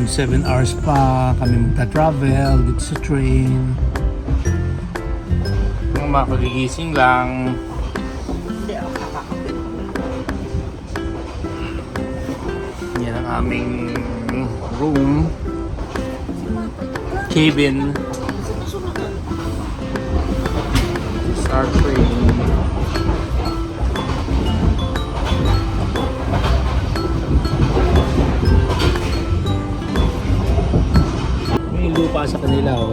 7 hours pa kami magta-travel dito sa train. Mga makagigising lang. Yan ang aming room. Cabin. Our train. May lupa sa kanila, oh.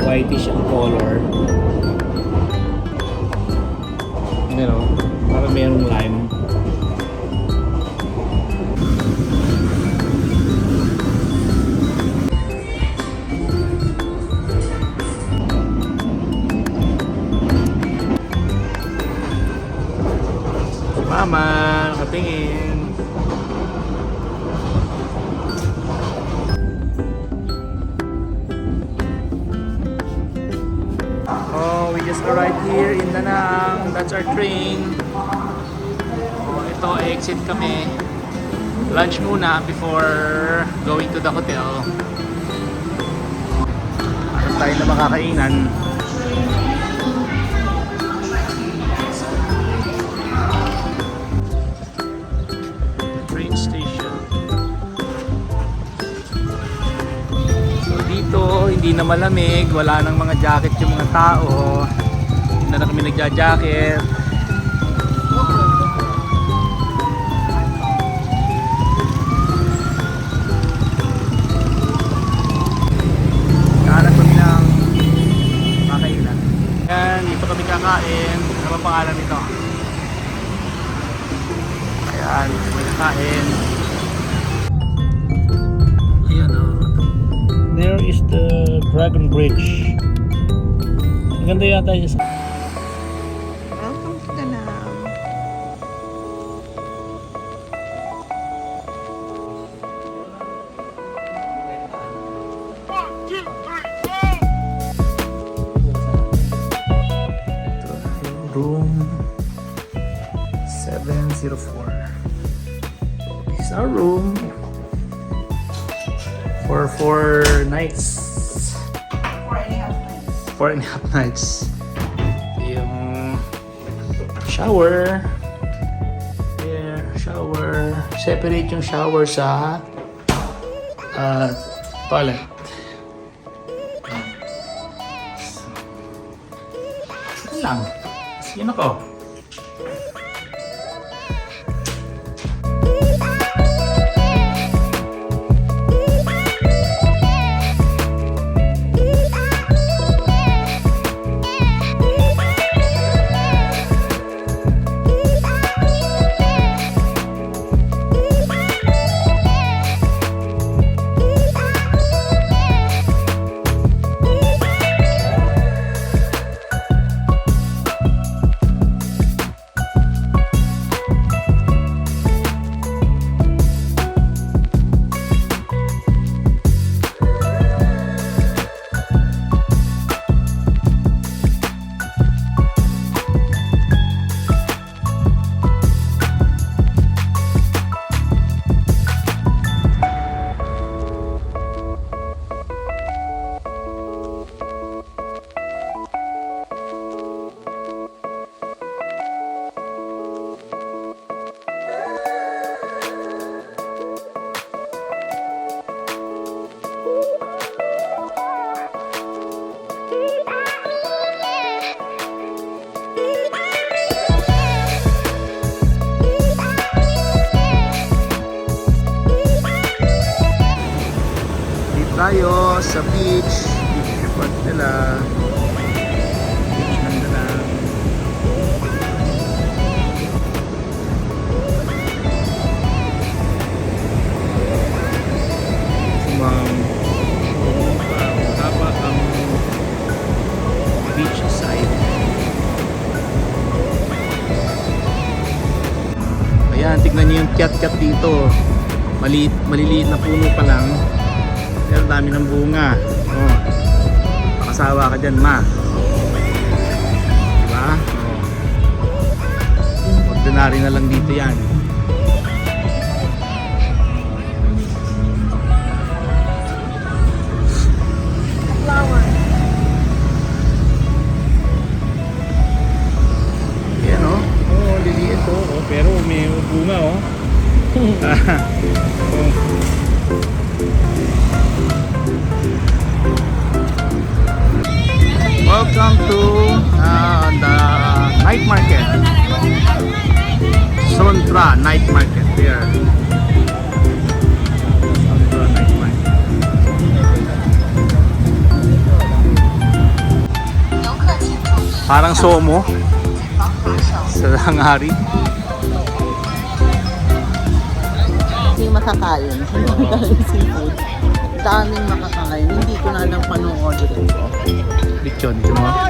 Whitish ang color. Pero para mayroong lime. Mama, nakatingin. Oh, we just arrived here in Danang. That's our train. Oh, ito, exit kami. Lunch muna before going to the hotel. Hanap tayo na makakainan. Train station. So dito, hindi na malamig. Wala nang mga jacket yung mga tao. Hindi na kami nagja-jacket. Kahanap kami ng makainan. Yan, dito kami kakain. Ano ba pangalan nito? Ayan, dito kami kakain. Ayan, oh. There is the Dragon Bridge. Ang ganda yata yun sa... Welcome to Danang. Room 704. This is our room for 4 nights. 4.5 nights. Yung shower. There, shower. Separate yung shower sa toilet. Yan lang. Yun ako. Tayo sa beach resort nila, beach ng Danang. Haba ang beach side. Ayan, tignan niyo yung kiat-kiat dito. Maliliit na puno pa lang. Pero dami ng bunga. Oh. Makasawa ka dyan, ma. Diba? Oh. Ordinary na lang dito yan. may bunga oh. Welcome to the night market. Sontra night market here. Sontra night market. Parang Somo sa Hangari. Hindi makakain. Hindi makakain seafood. Daming makakain. Hindi ko na lang panood ito. Lechon, ito mo.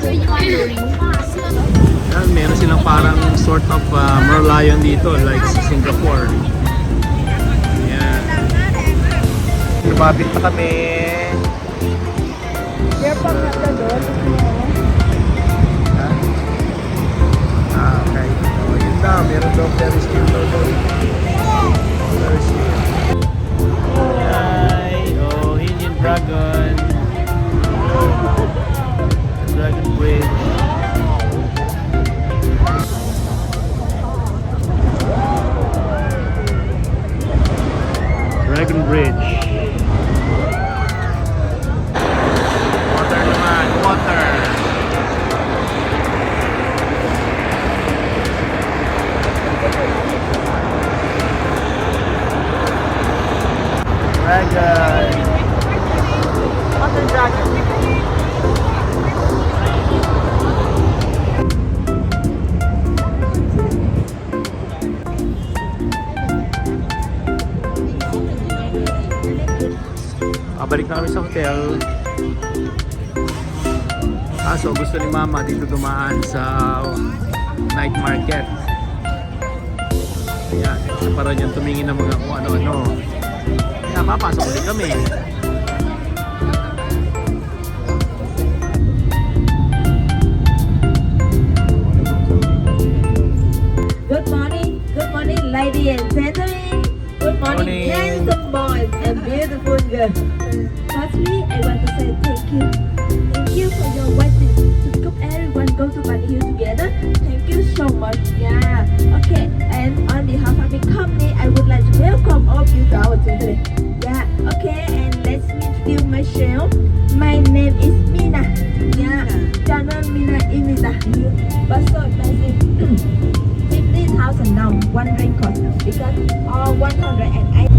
Yan, meron silang parang sort of merlion dito like sa Singapore. Yan. Lumapit na kami. Okay. Oh, yun daw. Meron daw Ferris wheel daw doon. Ferris wheel. Hi. Oh, Indian Dragon. Dragon Bridge. Dragon Bridge. Water naman. Water. Dragon. Water dragon. Balik na kami sa hotel. Kaso gusto ni Mama dito dumaan sa night market. Ayan, isa para niyang tumingin ng mga kung ano-ano. Kaya papasok ulit kami. Good morning, ladies and gentlemen. Good morning, Morning. handsome boys and beautiful girls. Firstly, I want to say thank you. Thank you for your waiting to come everyone go to Bali Hills together. Thank you so much. Yeah. Okay. And on behalf of the company, I would like to welcome all of you to our today. Yeah. Okay. And let's me introduce myself. My name is Mina. Yeah. Channel Mina Imita. But so expensive. 50,000 now, one drink cost because 108.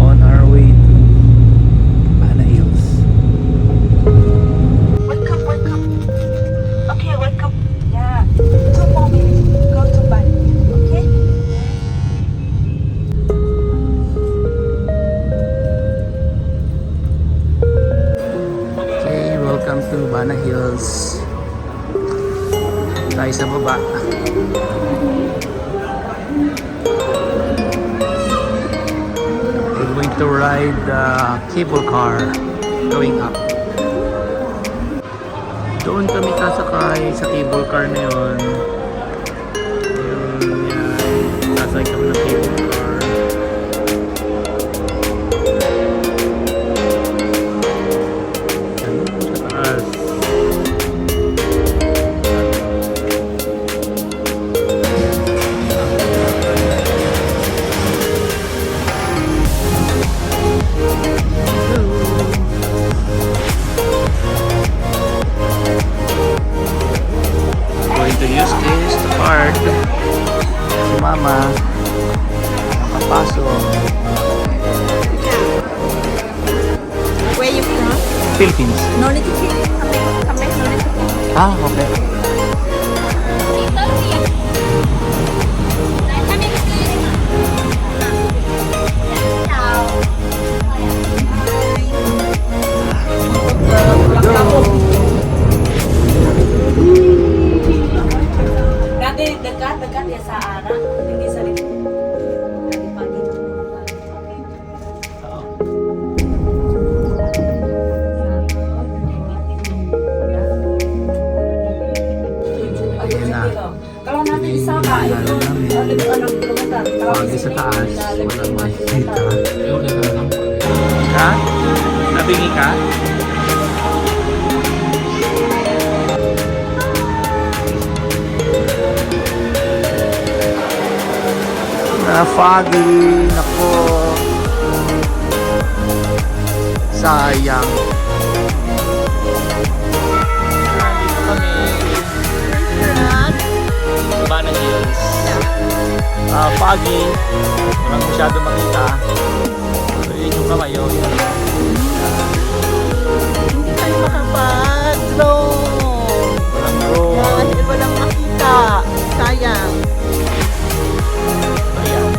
On our way to Bana Hills. Welcome, welcome. Okay, welcome. Yeah, 2 more minutes. Go to Bali. Okay. Okay, welcome to Bana Hills. Tayo sa baba. We're going to ride the cable car going up. Doon kami sasakay sa cable car na yun. Yan. Sasakay kami ng cable car. Yan, sa taas. Going to use this to card. Si Mama nakapasok. Where you from? Philippines. No need to pay. Come back, no need to pay. Ah, okay. Dati dekat ya sa anak, tinggi sa likod. Dati pagi. Ayan na. Kalau nanti disangka itu lebih 60 meter. Kalau Pagi di sa sini taas, lebih walang 50 makikita. meter. Ka? Nabingi ka? Foggy. Nako. Sayang. Dito kami. Baba ng hills. Foggy. Walang masyado makita. So yun yung kamayo. Hindi tayo makapag-drone. Walang road. Dahil walang makita. Sayang. Ayan.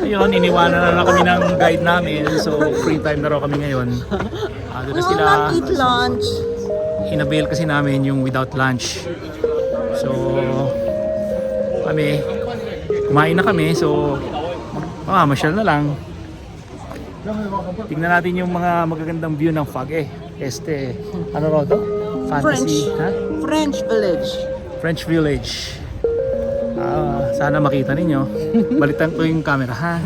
Ayun, iniwanan na lang kami ng guide namin. So, free time na raw kami ngayon. Doon We na will sila. not eat lunch. Inabail kasi namin yung without lunch. So, kami, kumain na kami. So, masyal na lang. Tingnan natin yung mga magagandang view ng fog eh. Ano raw to? Fantasy, French. ha? French village. French Village. Sana makita ninyo. Balitan ko yung camera, ha?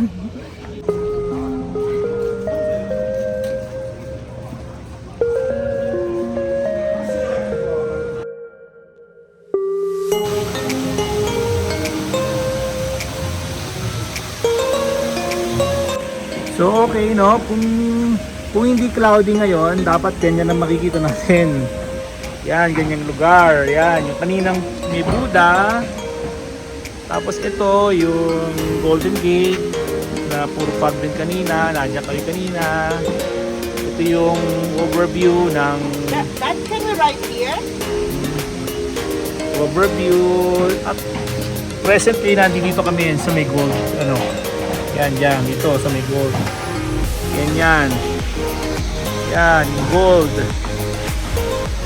So okay, no? Kung hindi cloudy ngayon, dapat ganyan ang makikita natin. Yan, ganyang lugar. Yan, yung kaninang may Buddha. Tapos ito, yung Golden Gate na puro fog din kanina. Nandiyan kayo kanina. Ito yung overview ng That thing right here? overview. At presently, nandito kami sa may gold. Ano? Yan, dito sa may gold. Yan. Yan, yung gold.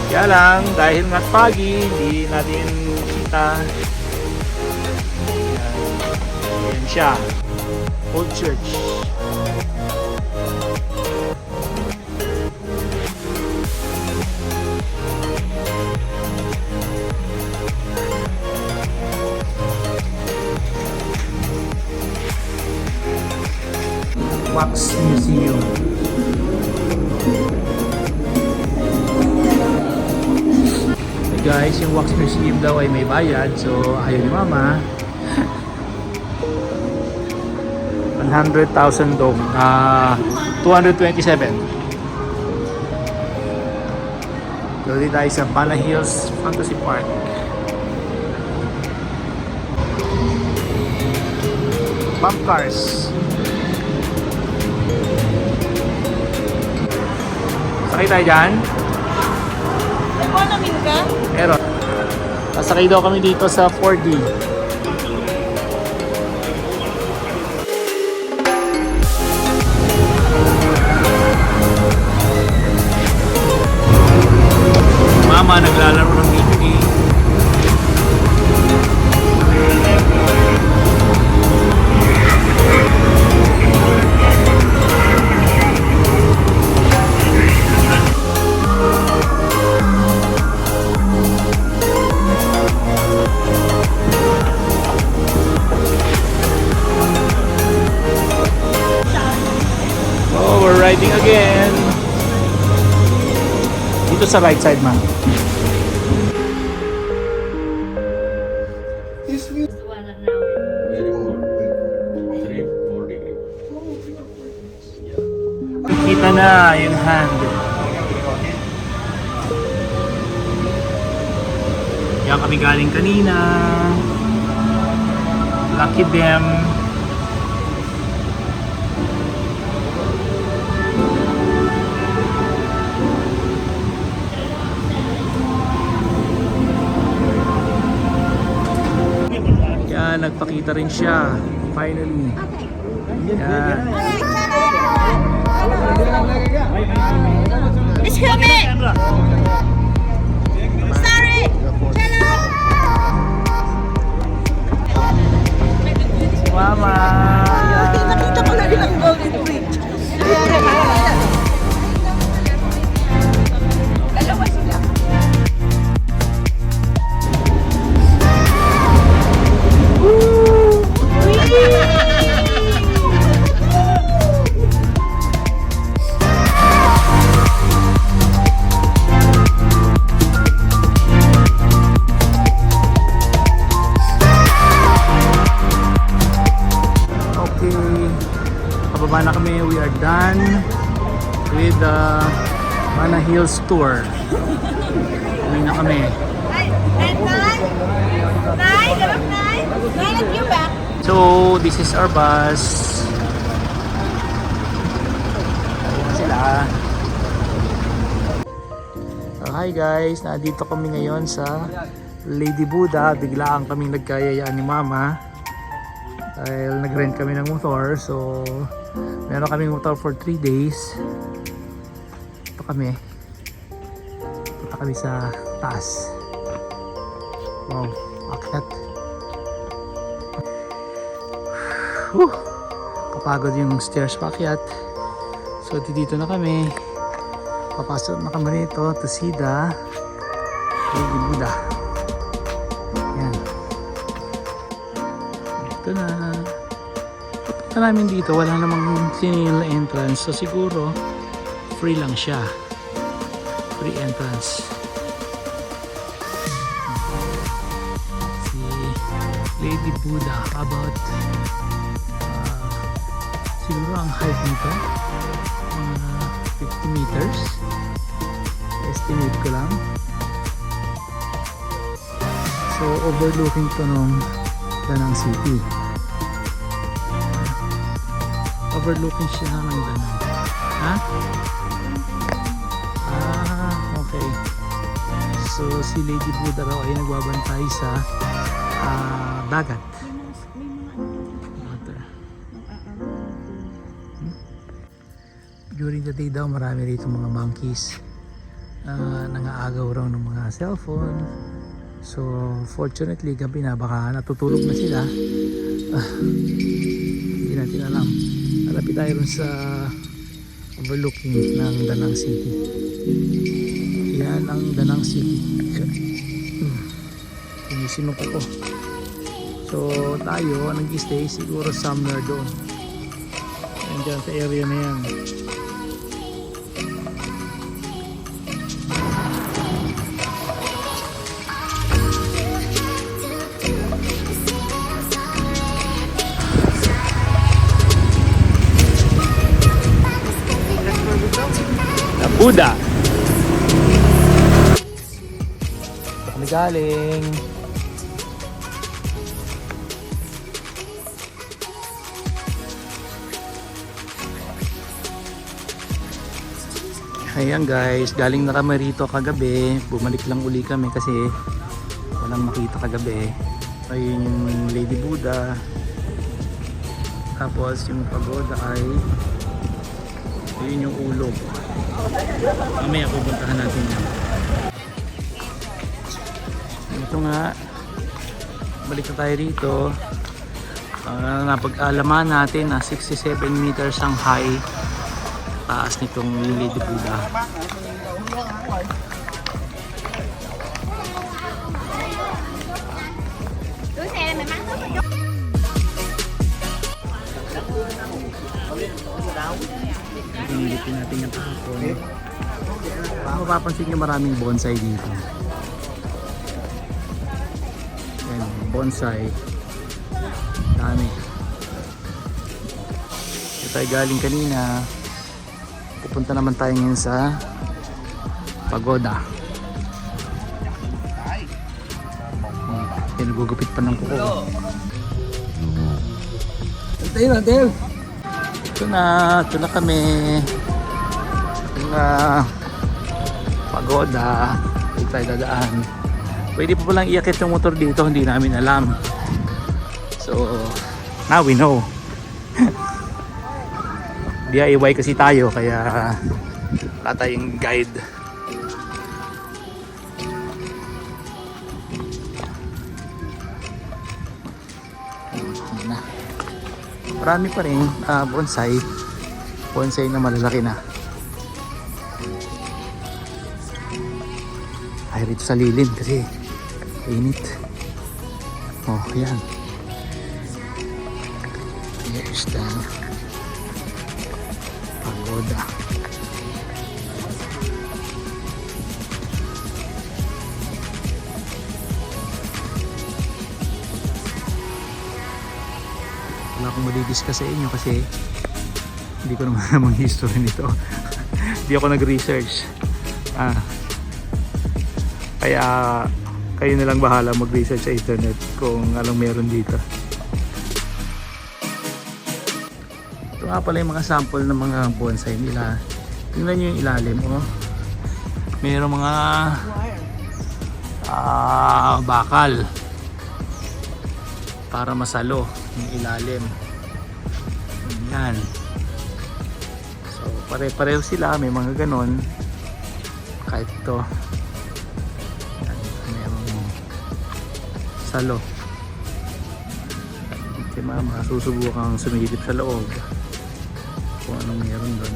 Kaya lang, dahil nga foggy, hindi natin kita. Yan siya. Old Church. Wax Museum. Hey guys, yung Wax Museum daw ay may bayad, so ayaw ni Mama. 100,000 dong. 227. Dito tayo sa Bala Hills Fantasy Park. Bump cars. Sakay tayo dyan. Nagpanamin ka? Meron. Pasakay daw kami dito sa 4D. Mama naglalaro ng video game. Oh, we're riding again. Dito sa right side, ma'am. Kita na yung hand. Yan kami galing kanina. Lucky them. Yan, nagpakita rin siya. Finally. Yan. It's coming! Sorry! Hello! Mama! Nakita ko na rin ang Golden Bridge. Dalawa sila. with the Mana Hills Tour. Uwi na kami. So, this is our bus. Ayan sila. So, hi guys, nandito kami ngayon sa Lady Buddha. Biglaan kaming nagkayayaan ni Mama dahil nag-rent kami ng motor. So, meron kaming motor for 3 days. Ito kami. Punta kami sa taas. Wow, akyat. Kapagod yung stairs paakyat. So, dito na kami. Papasok na kami rito to see the Lady Buddha. Yan. Ito na. Pagpunta namin dito, wala namang sinil entrance. So siguro, free lang siya. Free entrance. Si Lady Buddha. About siguro ang height nito 50 meters. Estimate ko lang. So overlooking to nung Danang City. Overlooking siya ng Danang. Ha? Okay. So si Lady Buddha raw ay nagbabantay sa dagat. Water. During the day daw marami rito mga monkeys. Nangaagaw raw ng mga cellphone. So fortunately gabi na, baka natutulog na sila. Hindi natin alam. Malapit tayo rin sa overlooking ng Danang City. Yan ang Danang City. Tinisinok ako. So tayo nag-stay siguro somewhere doon. Yan dyan sa area na yan. Buddha. Ito kami galing. Ayan guys, galing na kami rito kagabi. Bumalik lang uli kami kasi walang makita kagabi. Ayun yung Lady Buddha. Tapos yung pagoda ay ayun yung ulo. Mamaya pupuntahan natin yan. Ito nga, balik na tayo rito. Napag-alaman natin na 67 meters ang high taas nitong Lady Buddha. Pinilitin natin yung kahapon. Mapapansin nyo maraming bonsai dito. Ayan, bonsai. Dami. Ito tayo galing kanina. Pupunta naman tayo ngayon sa pagoda. Pinagugupit pa ng kuko. Antayin natin! Ito na kami. Yung pagoda. Dito tayo dadaan. Pwede pa palang iakit yung motor dito, hindi namin alam. So, now we know. DIY kasi tayo, kaya wala tayong guide. Marami pa rin bonsai na malalaki na. Ay, rito sa lilim kasi init. Oh, yan. Here's the pagoda. Wala akong madidiscuss sa inyo kasi hindi ko naman namang history nito. Di ako nag-research. Kaya kayo na lang bahala mag-research sa internet kung anong meron dito. Ito nga pala yung mga sample ng mga bonsai nila. Tingnan nyo yung ilalim, oh. Mayroong mga bakal para masalo yung ilalim. Yan. So pare-pareho sila, may mga ganon. Kahit ito, yan, mayroong salo. Kasi susubukan sumilip sa loob kung anong meron doon.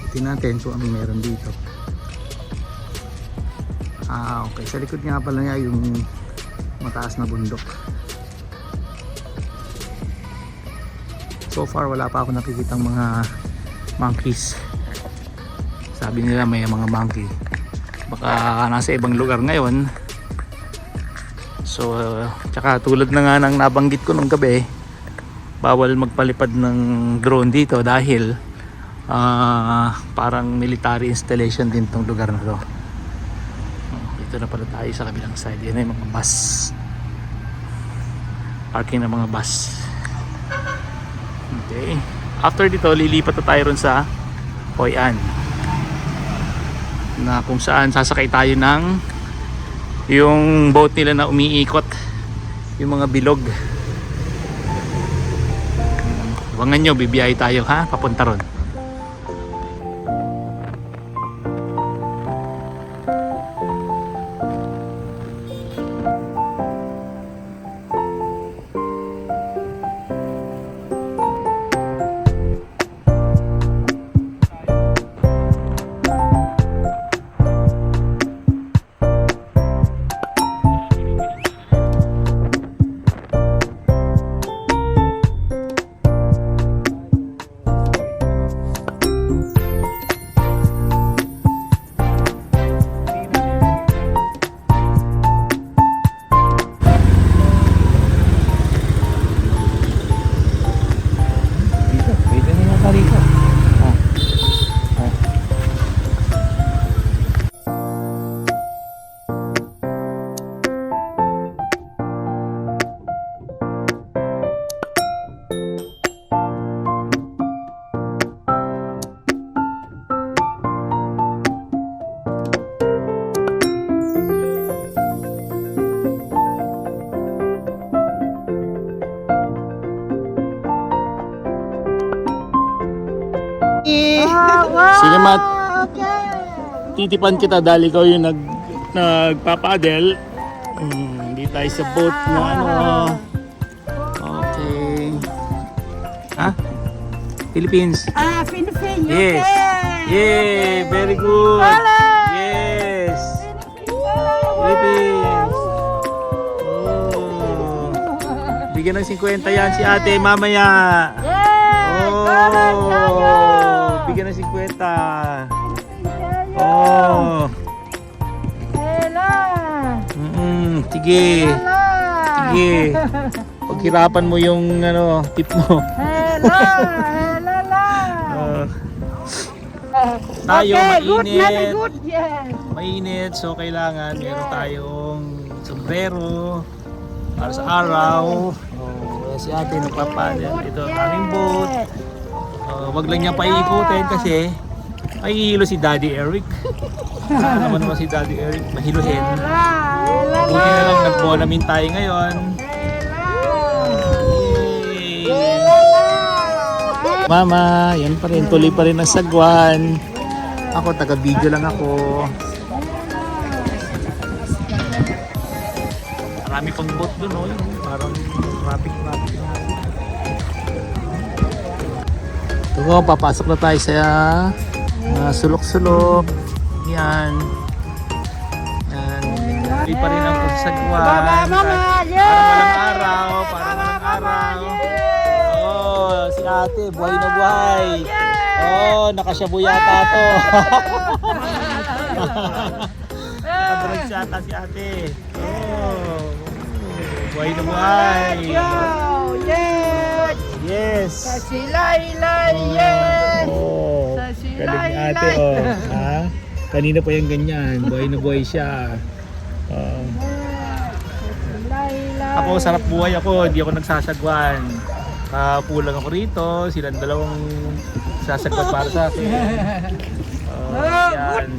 Tingnan natin kung ano meron dito. Okay. Sa likod nga pala niya yung mataas na bundok. So far wala pa ako nakikitang mga monkeys. Sabi nila may mga monkey. Baka nasa ibang lugar ngayon. So tsaka tulad na nga ng nabanggit ko nung gabi, bawal magpalipad ng drone dito dahil parang military installation din tong lugar na to. Dito na pala tayo sa kabilang side. Yan yung mga bus, parking ng mga bus. Okay, after dito lilipat na tayo ron sa Hoi An, na kung saan sasakay tayo ng yung boat nila na umiikot yung mga bilog. Huwangan nyo, bibiyahe tayo ha, papunta ron. Sige Matt, titipan kita dahil ikaw yung nagpapadel. Hindi tayo sa boat na ano. Okay. Ha? Philippines? Philippines, Yes. Yay, very good. Yes. Philippines. Oh. Bigyan ng 50 yan si ate mamaya. Oh. Bigyan ng 50. Oh. Sige. Sige. Paghirapan mo yung ano, tip mo. Tayo mainit. Mainit, so kailangan meron tayong sombrero para sa araw. Oh, si ate nagpapadel. Ito ang aming boat. Wag lang niya paiikutin kasi mahihilo si Daddy Eric. Ano naman si Daddy Eric, mahiluhin. Buti na lang nag-bonamin tayo ngayon. Yay! Mama, yan pa rin, tuloy pa rin ang sagwan. Ako, taga-video lang ako. Marami pang boat dun, oh. Parang traffic. Ito, papasok na tayo sa sulok-sulok. Yan. Yan. Tuloy pa rin ang pagsagwan. Parang walang araw. Oh, si ate, buhay na buhay. Oh, nakasyabu yata to. Nakadrog siya ata si ate. Oh. Buhay na buhay. Yes! Yes. Silay-lay, yes! Oh. Sa Galing ni ate, oh. Ha? Kanina pa yung ganyan. Buhay na buhay siya. Oh. Ako, sarap buhay ako. Hindi ako nagsasagwan. Kapulang ako rito. Silang dalawang sasagwan para sa akin. Oh, yan.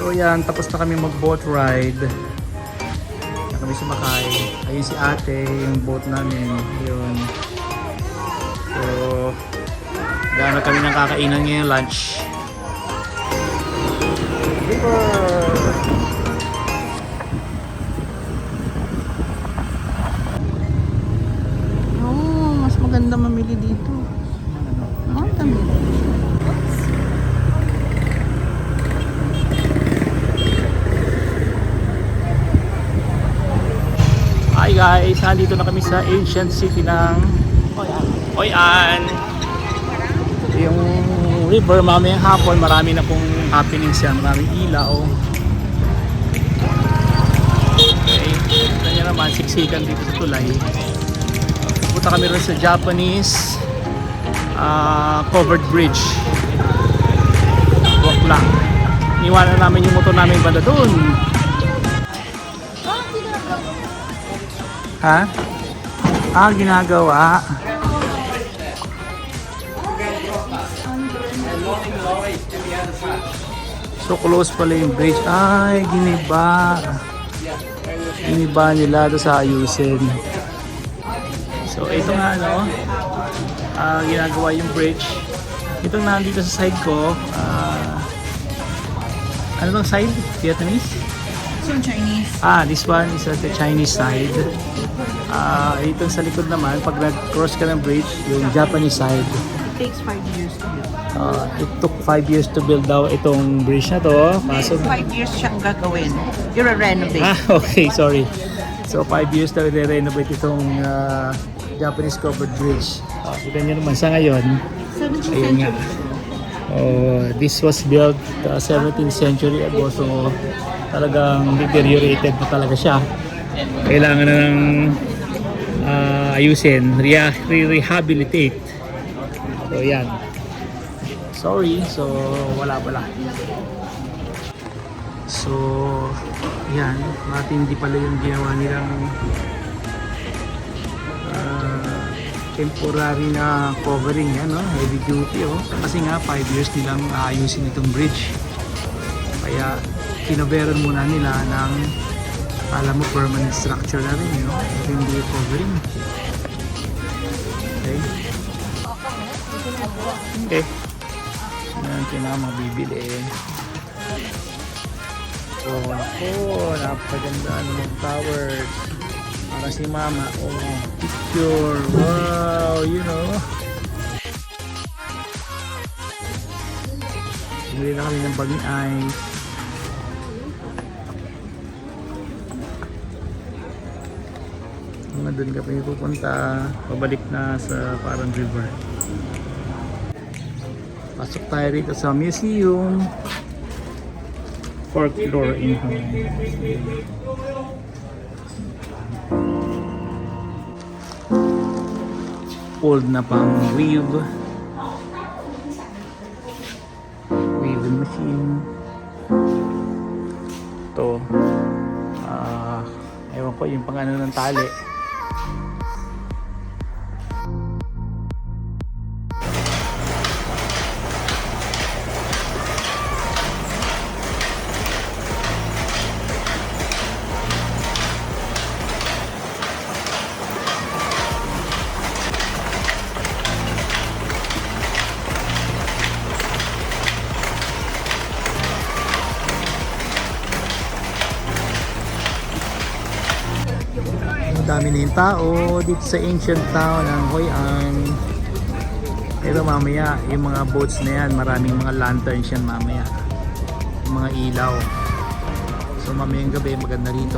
So yan, tapos na kami mag-boat ride. Na kami sumakay. Ayun si ate, yung boat namin. Yun. So, gano'n kami ng kakainan ngayong lunch. Oo, mas maganda mamili dito. Oh, tamil. Hi guys, nandito na kami sa ancient city ng Hoi An. Yung river, mamayang hapon, marami na pong happenings yan, maraming ilaw. Okay, ito nyo naman, siksikan dito sa tulay. Punta kami rin sa Japanese covered bridge. Walk lang. Iniwanan namin yung motor namin banda doon. Ha? Ginagawa. So close pala yung bridge. Ay, giniba. Giniba nila doon sa ayusin. So ito nga ano, ginagawa yung bridge. Itong nandito sa side ko, ano bang side? Vietnamese? Chinese. This one is at the Chinese side. Itong sa likod naman, pag nag-cross ka ng bridge, yung Japanese side. It takes 5 years to build. It took 5 years to build daw itong bridge na to. Kaso, 5 years siyang gagawin. You're a renovate. okay, sorry. So 5 years daw i-renovate itong Japanese covered bridge. Kita nyo naman sa ngayon. 17th Ayun nga. This was built 17th century ago, so talagang deteriorated na talaga siya. Kailangan na ng ayusin, rehabilitate. So yan. Sorry, so wala pala. So yan, matindi pala yung ginawa nilang temporary na covering yan, no? Heavy duty, oh. Kasi nga 5 years nilang aayusin itong bridge. Kaya kinoveran muna nila ng, alam mo, permanent structure na rin, no? Hindi covering. Okay. Okay. Yan, mabibili. Oh, ako, napaganda ng towers. Para si mama, oh, picture, wow, you know. Bumili na kami ng baging ice. Mga doon kami pupunta, pabalik na sa parang river. Pasok tayo rito sa museum. 4th floor in home. Old na pang weave machine. Ito, ewan ko yung pang ano ng tali. dami na yung tao dito sa ancient town ng Hoi An. Pero mamaya, yung mga boats na yan, maraming mga lanterns yan mamaya. Yung mga ilaw. So mamayang gabi, maganda rito.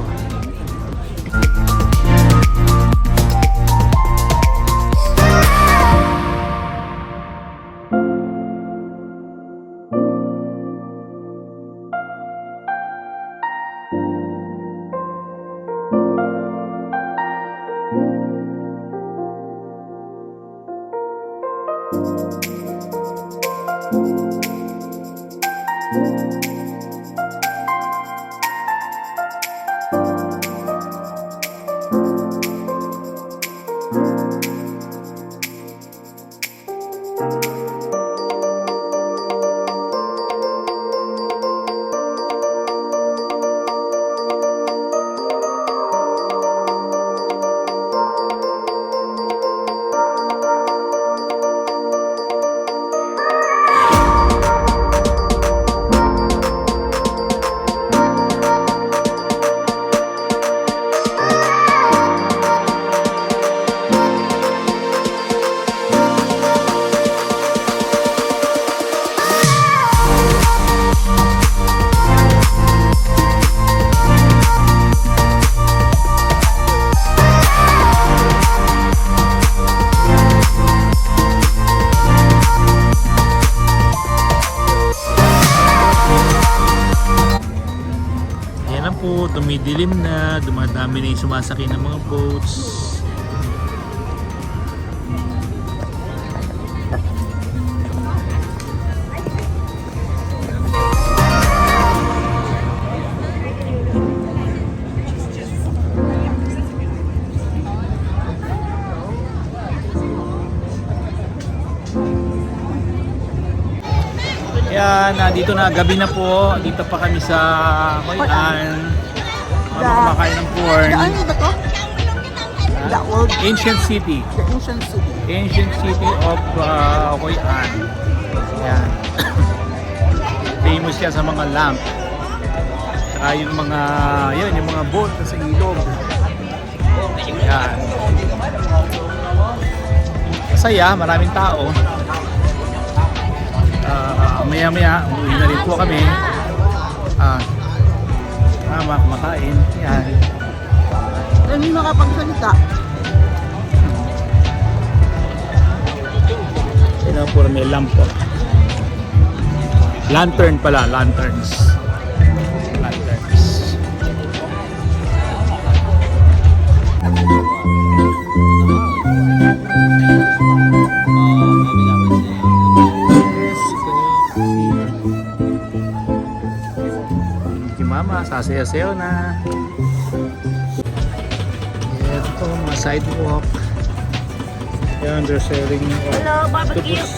Dumidilim na, dumadami na yung sumasakay ng mga boats. Yan, dito na, gabi na po. Dito pa kami sa Hoi An. Kumakain ng corn. Ano ba to? The old, Ancient City. the ancient city. Ancient City of Hoi An. Yan. Famous siya sa mga lamp. Saka yung mga, yun, yung mga boat na sa ilog. Yan. Masaya, maraming tao. Maya-maya, umuwi na rin po kami. Kumakain. Yan. Hindi makapagsalita. Sino po may lamp po. Lantern pala, lanterns. Lanterns. Mama, sasayaw-sayaw na. Ito, mga sidewalk. Yan, they're selling Hello, barbecue. octopus.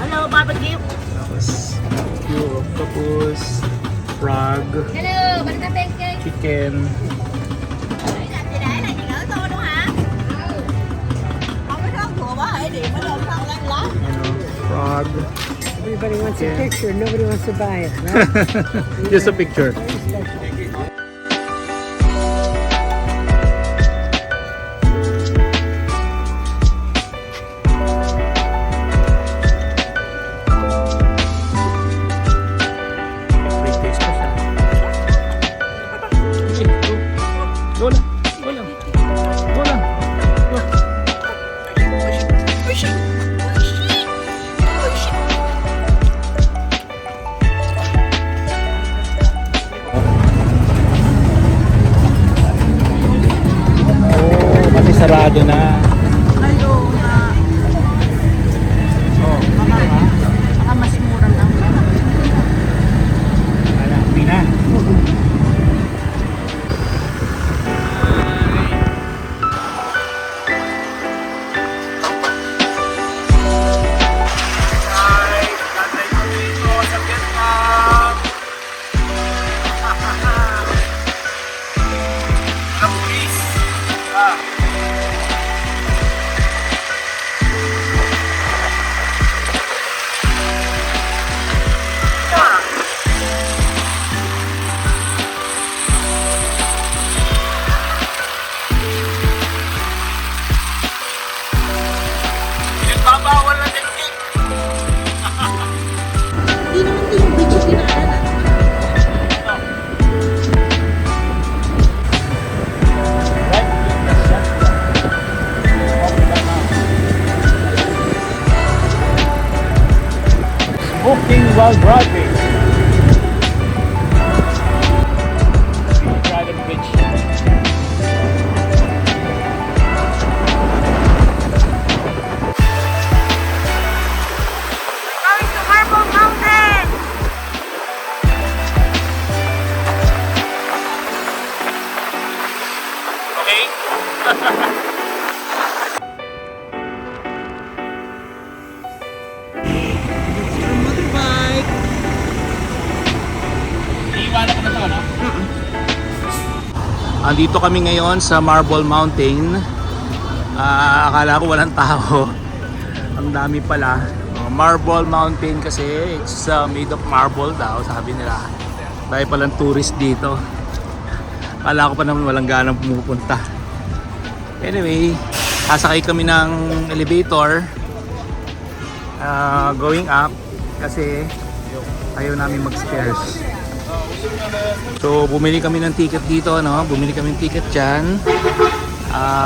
Hello, barbecue. Tapos, few octopus, frog, Hello, balik na pancake. chicken. Đấy là chị đấy là chị gửi tôi đúng hả? Không có số của bà hãy điện mới lên sau lên lá. Frog. Everybody wants Yeah. a picture, nobody wants to buy it, right? Just a picture. May taste pa siya. Sige, go. Go lang. Go lang. Go lang. Go. Oh, kasi sarado na. Kayo na Oh, baka mas mura lang. wala, hindi na. Andito kami ngayon sa Marble Mountain. Akala ko walang tao. Ang dami pala. Marble Mountain kasi it's made of marble daw, sabi nila. Dahil palang tourist dito. Akala ko pa naman walang ganang pumupunta. Anyway, sasakay kami ng elevator going up kasi ayaw namin mag-stairs. So bumili kami ng ticket dito, no? Bumili kami ng ticket dyan.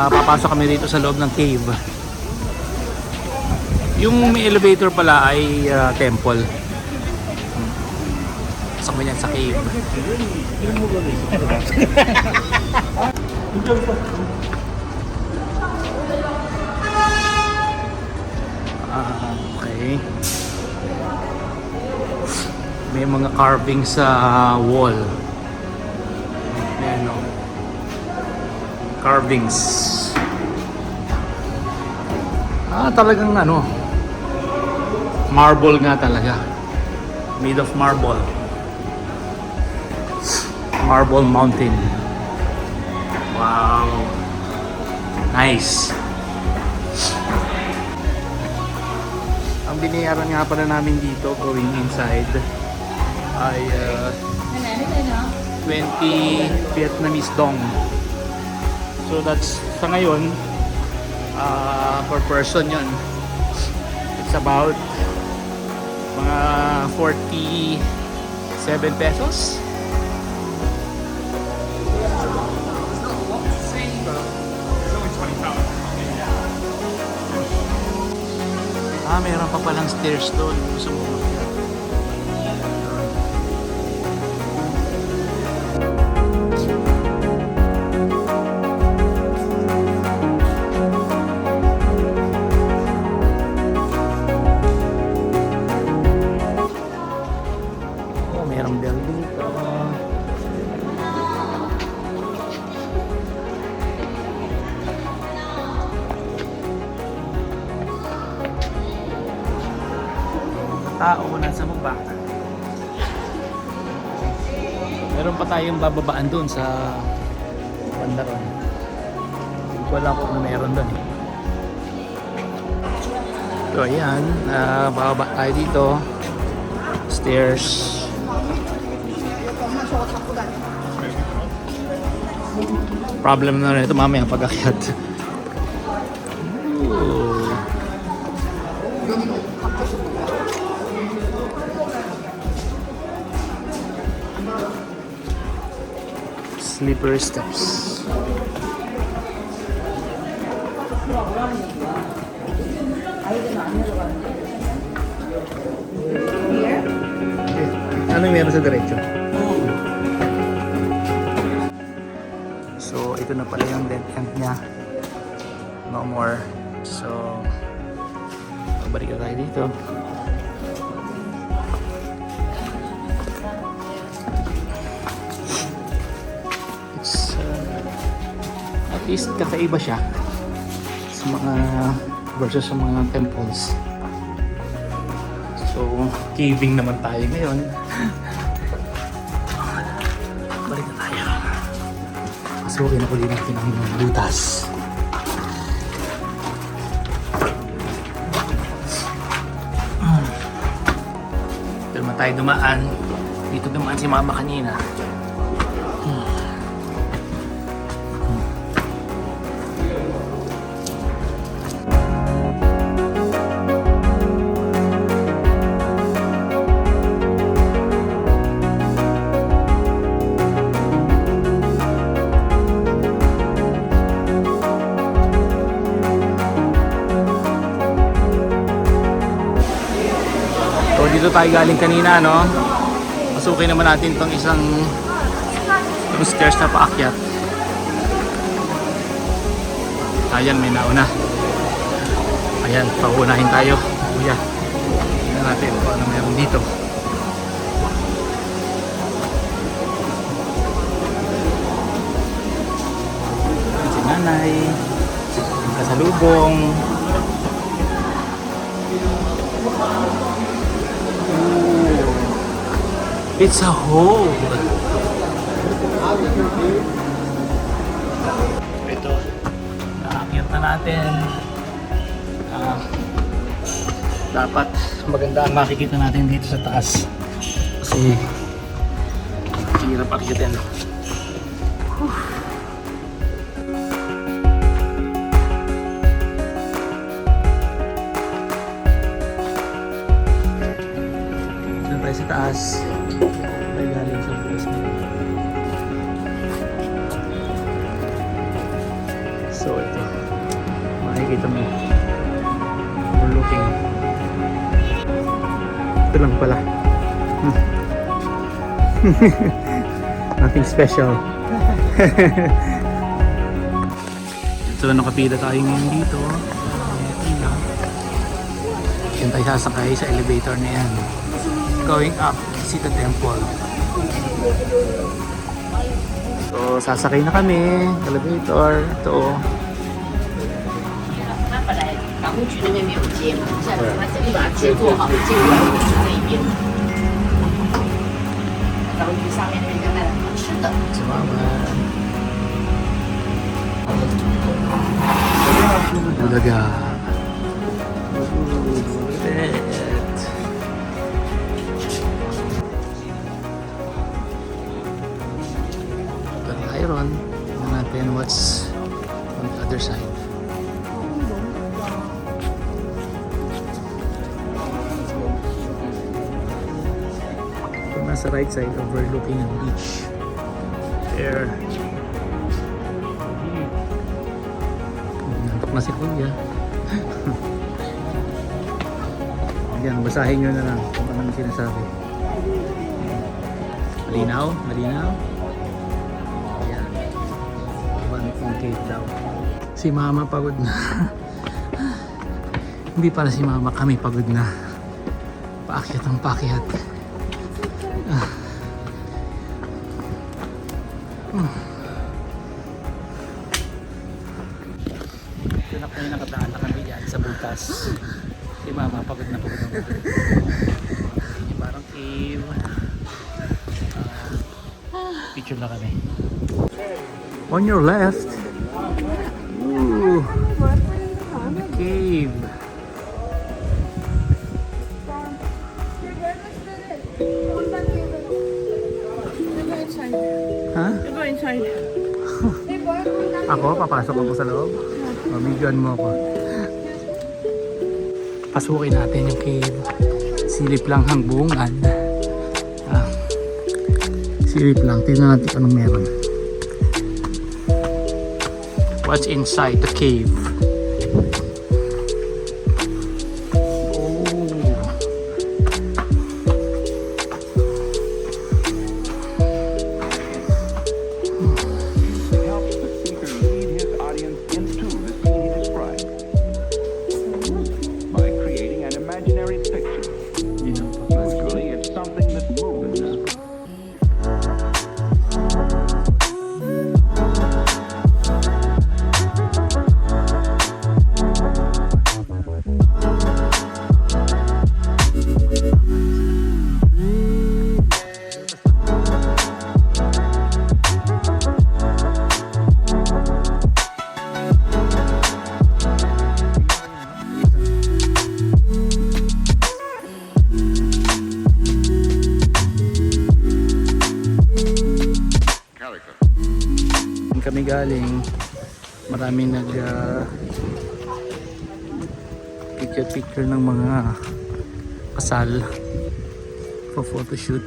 Papasok kami dito sa loob ng cave. Yung may elevator pala ay temple. Pasok kami yan sa cave. Okay. May mga carving sa wall. Ayan, no? Carvings. Talagang ano, marble nga talaga. Made of marble. Marble Mountain. Wow. Nice. Ang binayaran nga pala namin dito going inside ay 20 Vietnamese dong. So that's sa ngayon per person yun. It's about mga 47 pesos. Meron pa palang stairs doon. Gusto mo umakyat. Merong bell dito. Tao nasa baba. Meron pa tayong bababaan dun sa banda ron. Wala ko kung meron dun eh. So ayan, bababa tayo dito. Stairs. Problem na rin ito mamaya pag-akyat. Slippery steps. Ano meron sa diretso? So ito na pala yung dead end niya. No more. So balik na tayo dito. At least kakaiba siya sa mga versus sa mga temples. So caving naman tayo ngayon. Balik na tayo. Pasukin ako din natin ang mga butas. Dito naman tayo dumaan. Dito dumaan si mama kanina. Dito tayo galing kanina, no? Pasukin naman natin itong isang stairs na paakyat. Ayan, may nauna. Ayan, pauunahin tayo. Kuya, tingnan natin kung ano meron dito. Ayan si nanay. Yung kasalubong. It's a hole. Ito, naakyat na natin. Dapat maganda ang makikita natin dito sa taas. Kasi hirap akyatin. Doon tayo sa taas. Tayo galing sa bukas na yun. So ito, makikita mo. Overlooking. Ito lang pala. Nothing special. So nakapila tayo ngayon dito. Diyan tayo sasakay sa elevator na yan. Going up, see the temple. So sasakay na kami. Elevator. Ito. 它本来港务局那边没有接嘛，现在他这里把它接做好，接过来我们这一边。港务局上面那边卖了很多吃的。 Bulaga. Bulit. But iron, tingnan natin what's on the other side. So nasa right side, overlooking ang beach. There. Nantok na si Kuya. Ayan, basahin nyo na lang kung anong sinasabi. Malinaw? Malinaw? Ayan. One cave daw. Si Mama pagod na. Hindi pala si Mama, kami pagod na. Paakyat ang paakyat. Ito na kayo nakataan na kami dyan sa butas. Si Mama pagod na pagod. Yung parang cave. Picture na kami. On your left. Ooh. The cave. Ha? Go inside. Ako? Papasok ako sa loob? Mabigyan mo ako. Pasukin natin yung cave. Silip lang hangbungan. Silip lang. Tingnan natin anong meron. What's inside the cave? Helps the speaker lead his audience into the scene he describes by creating an imaginary picture. Usually, it's something that moves them. Kami galing, maraming nag picture ng mga kasal for photoshoot.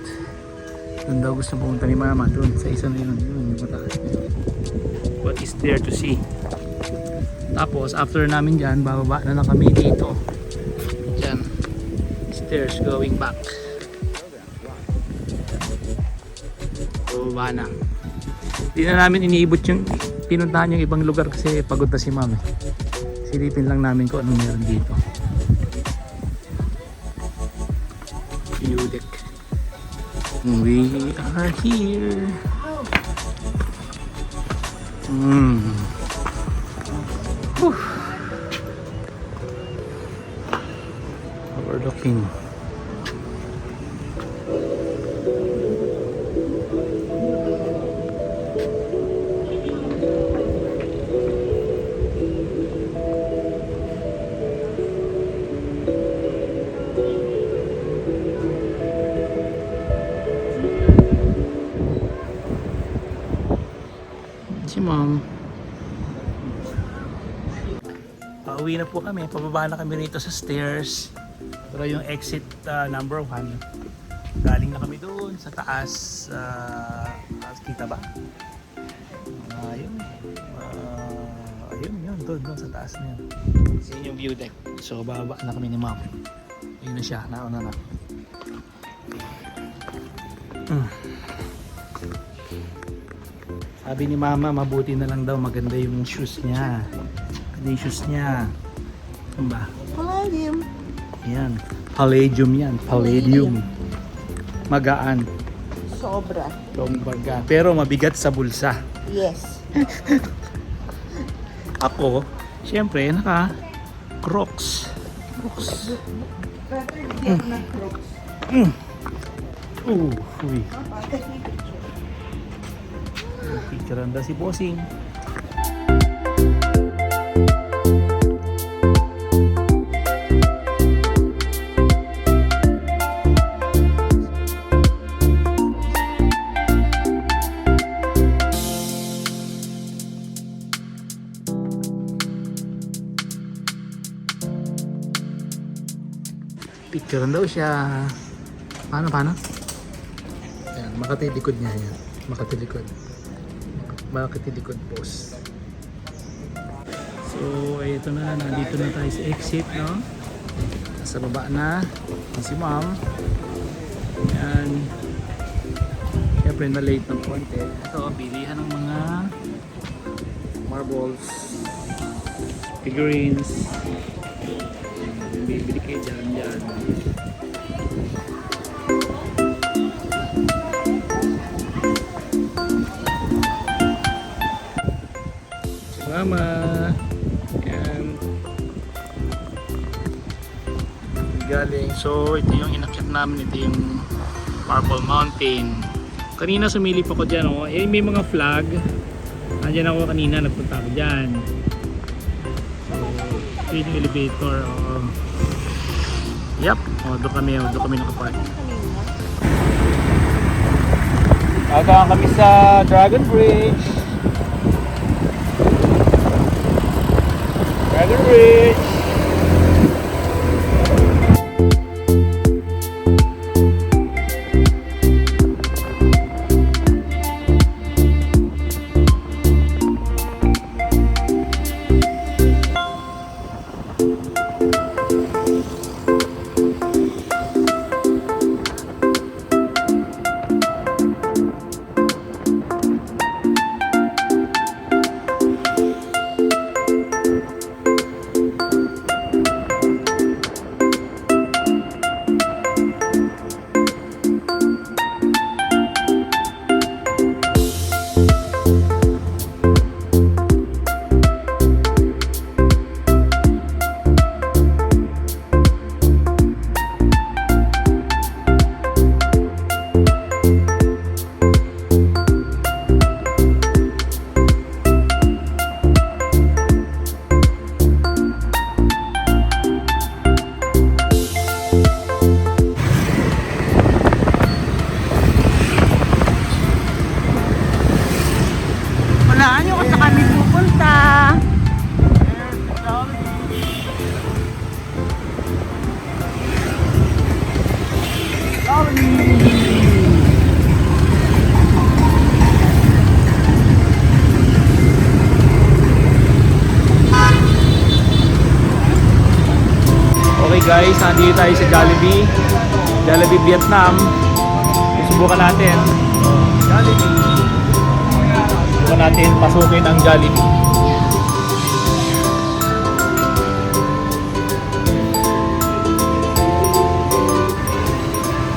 Doon daw gusto pumunta ni Mama, doon sa isa na yun, yung mataas na yun. What is there to see? Tapos after namin dyan, bababa na lang kami dito. Dyan, stairs going back. Bababa na. Hindi na namin iniibot yung pinuntahan yung ibang lugar kasi pagod na si Mami. Silipin lang namin kung anong meron dito. View deck. We are here. Overlooking. si ma'am. Pauwi na po kami. Pababa na kami rito sa stairs. Pero yung exit number 1. Galing na kami doon sa taas. Kita ba? Ayun. Ayun. Doon sa taas na yun. Yun yung view deck. So bababa na kami ni ma'am. Ayun na siya. Nauna na. Sabi ni mama, mabuti na lang daw maganda yung shoes niya. Ano yung shoes niya? Ano ba? Palladium. Yan. Palladium yan. Palladium. Magaan. Sobra. Kumbaga. Pero mabigat sa bulsa. Yes. Ako, syempre, naka Crocs. Better get na Crocs. Uy. Picturean daw si Bossing. Picturean daw siya. Paano? Ayan, makatilikod niya yan. Makatilikod boss. So, ito na. Nandito na tayo sa exit, no? Nasa baba na. Si ma'am. Ayan. Siyempre na late ng konti. Ito, bilihan ng mga marbles, figurines. Bibili kayo dyan. Mama. Yan. Galing. So, ito yung inakyat namin. Ito yung Marble Mountain. Kanina sumilip ako dyan. Oh. Eh, may mga flag. Nandiyan ako kanina. Nagpunta ako dyan. So, ito yung elevator. Oh. Yep. Oh, doon kami nakapark. Agahan kami sa Dragon Bridge. Dragon Bridge. Walaan nyo kung saan kami pupunta. Okay guys, nandito tayo sa Jollibee. Jollibee Vietnam. Subukan natin. Jollibee. Subukan natin pasukin ang Jollibee.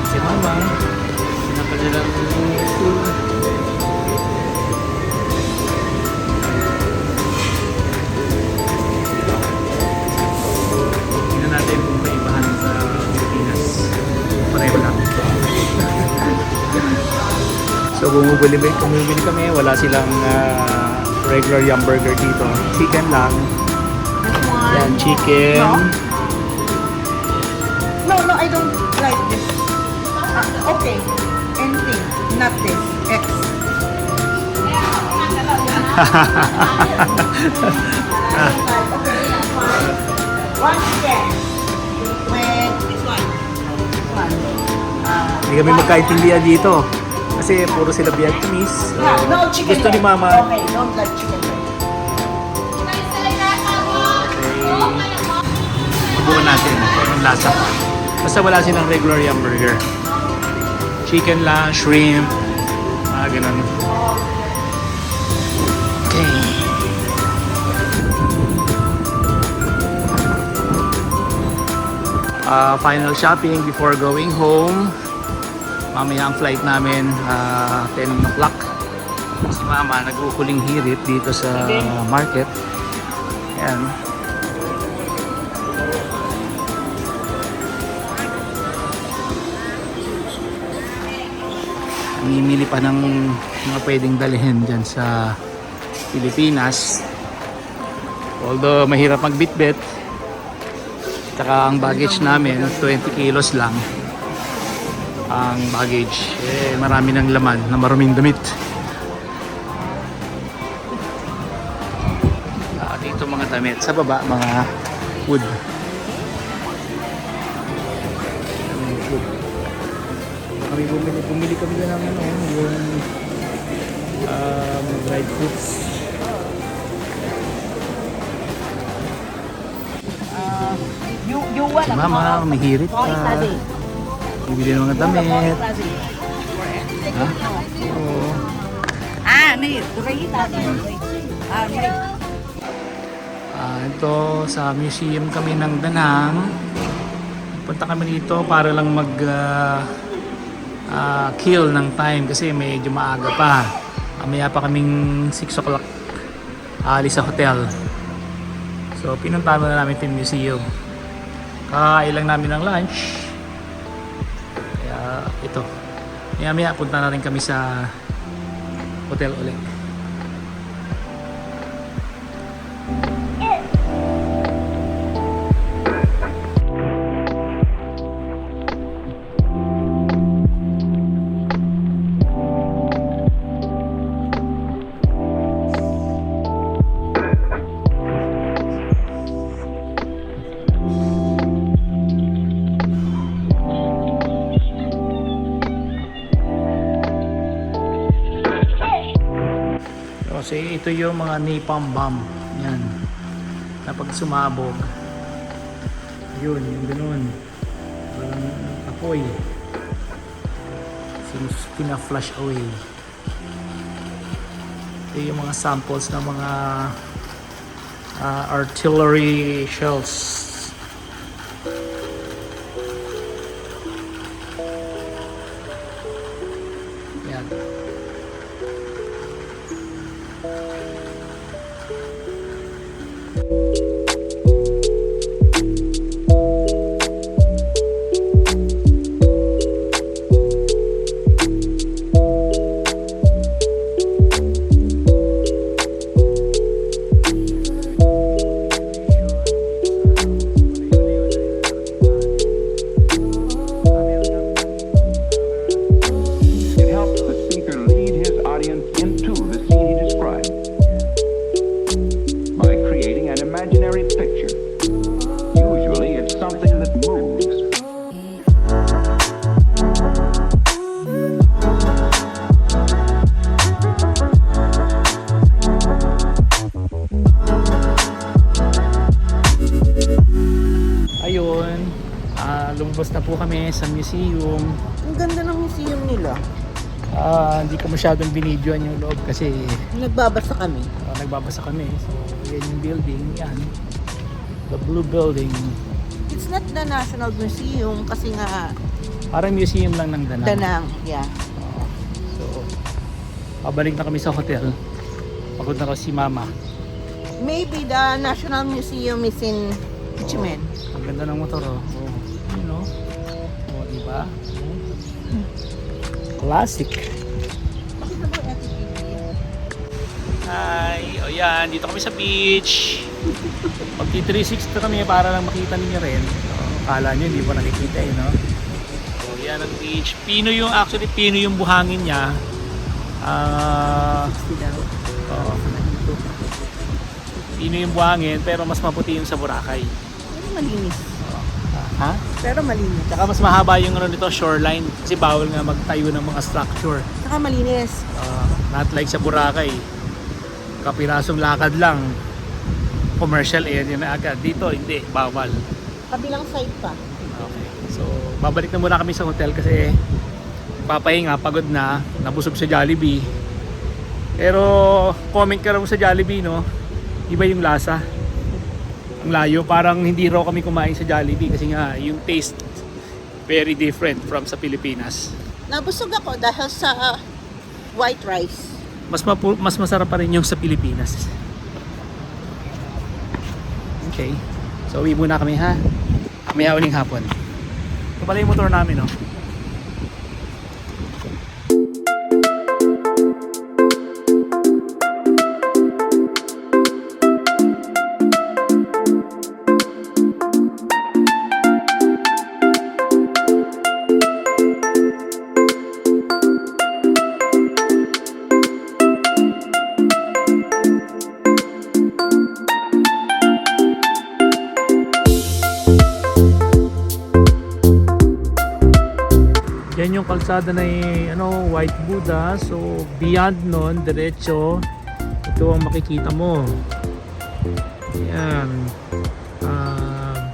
Si Mama, pinapanilang school. Tingnan natin kung may ibahan sa Pilipinas. Pareho lang. So bumibili kami, wala silang regular yum burger dito. Chicken lang. Yan, chicken. No, I don't like this. Okay, anything, not this. X. One chicken. With this one. This one. Hindi kami magkaintindihan dito. Kasi puro sila Vietnamese. So, No chicken. gusto ni breast. Mama. Okay, don't like chicken. breast. Subukan natin kung anong lasa. Basta wala silang regular yum burger. Chicken lang, shrimp, ganun. Okay. Final shopping before going home. Mamaya ang flight namin, 10 o'clock. Si Mama nag-uukuling hirit dito sa market. Ayan. Mimili pa ng mga pwedeng dalhin dyan sa Pilipinas. Although mahirap magbitbit. Tsaka ang baggage namin 20 kilos lang ang baggage. Marami ng laman na maruming damit. Dito mga damit. Sa baba mga wood. Kami bumili kami ng yung dried fruits. You want Si Mama, umihirit pa. Bibili ng mga damit. Ha? Oo. Ito, sa museum kami ng Danang. Punta kami dito para lang mag kill ng time kasi medyo maaga pa. Mamaya pa kaming 6 o'clock alis sa hotel. So pinuntahan na namin yung museum. Kakain lang namin ng lunch. Kaya ito. Maya punta na rin kami sa hotel ulit. Kasi ito yung mga napalm bomb. Yan. Na pag sumabog. Yun, yung ganun. Parang apoy. Pina-flush away. Ito yung mga samples ng mga artillery shells. Yan. It helps the speaker lead his audience into the scene he described by creating an imaginary picture. Usually it's something that moves. Ayun. Lumabas na po kami sa museum. Ang ganda ng museum nila. Hindi ko masyadong binidyoan yung loob kasi Nagbabasa kami. nagbabasa kami. So, yan yung building. Yan. The blue building. It's not the National Museum kasi nga Parang museum lang ng Danang. Danang. Yeah. So, pabalik na kami sa hotel. Pagod na si Mama. Maybe the National Museum is in Ichimen. Ang ganda ng motor, oh. Oh, you know? Oh, diba? Classic. Hi! O yan, dito kami sa beach. Pagki 360 kami para lang makita ninyo rin. So, kala nyo, hindi pa nakikita eh, no? So, yan ang beach. Pino yung buhangin niya. Oo. Pino yung buhangin, pero mas maputi yung sa Boracay. Pero malinis. Ha? Pero malinis. Tsaka mas mahaba yung ano nito, shoreline. Kasi bawal nga magtayo ng mga structure. Saka malinis. Not like sa Boracay. Kapirasong lakad lang. Commercial area na agad. Dito, hindi. Bawal. Kabilang side pa. Okay. So, babalik na muna kami sa hotel kasi papahinga, pagod na, nabusog sa Jollibee. Pero, comment ka raw sa Jollibee, no? Iba yung lasa. Ang layo, parang hindi raw kami kumain sa Jollibee kasi nga, yung taste very different from sa Pilipinas. Nabusog ako dahil sa white rice. Mas masarap pa rin yung sa Pilipinas. Okay. So, uwi muna kami ha. May uling hapon. Ito pala yung motor namin, no? Yan yung kalsada na ano, White Buddha. So beyond nun, diretso, ito ang makikita mo. Yan.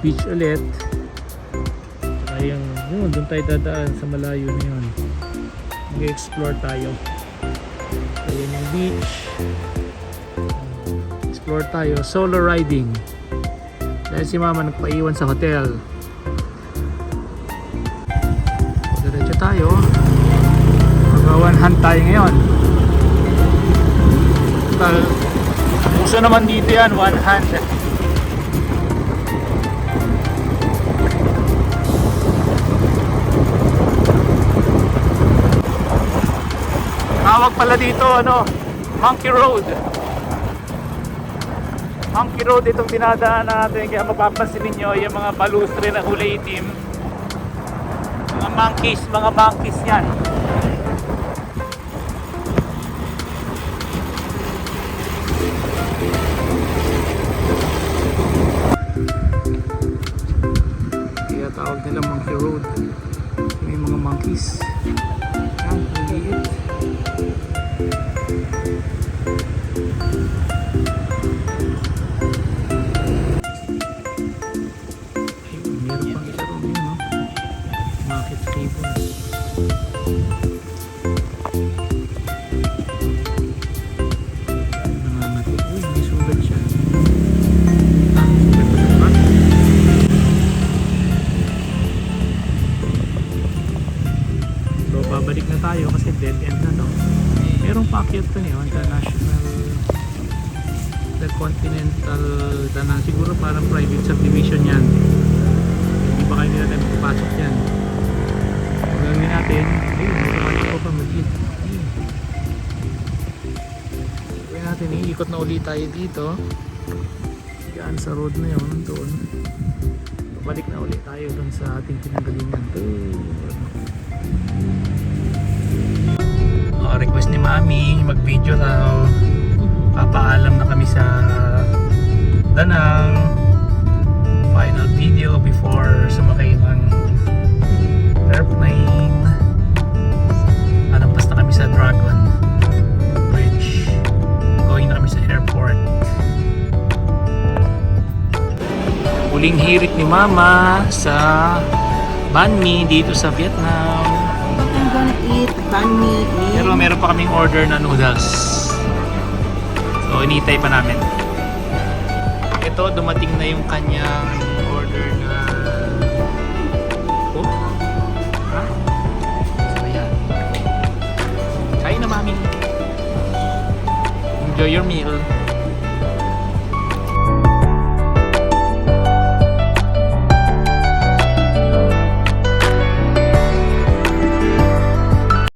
Beach ulit. Ayun, doon tayo dadaan sa malayo na yun. Mag-explore tayo. So yan yung beach. Explore tayo. Solo riding. Dahil si mama nagpaiwan sa hotel. Diretso tayo. Mag-one hand tayo ngayon. Uso naman dito yan, one hand. Tawag pala dito, ano, Monkey Road. Monkey Road itong dinadaan natin, kaya mapapansin ninyo yung mga balustre na kulay itim. Mga monkeys yan. Kaya tawag nila Monkey Road. May mga monkeys. Yan, maliit. Meron pang isa ron yun, no? Market tables. Nangangatik. Uy, may sugat siya. Sugat pa naman. So, babalik na tayo kasi dead end na to. Merong paakyat to niyo, the Continental na siguro parang private subdivision yan. Hindi ba kayo nila tayo magpapasok yan? Gagawin natin, ayun, may ko pa maliit. Gagawin natin, iikot na ulit tayo dito. Diyan sa road na yun, doon. Balik na ulit tayo doon sa ating pinanggalingan. Request ni Mami mag-video na papaalam na kami sa Danang. Final video before sumakay ng airplane. Alampas na kami sa Dragon Bridge. Going na kami sa airport. Huling hirit ni Mama sa banh mi dito sa Vietnam. I'm gonna eat banh mi. Pero meron pa kaming order na noodles. So, initay pa namin. Ito, dumating na yung kanyang order na... Oh? Ha? So, yan. Kain na, Mami. Enjoy your meal.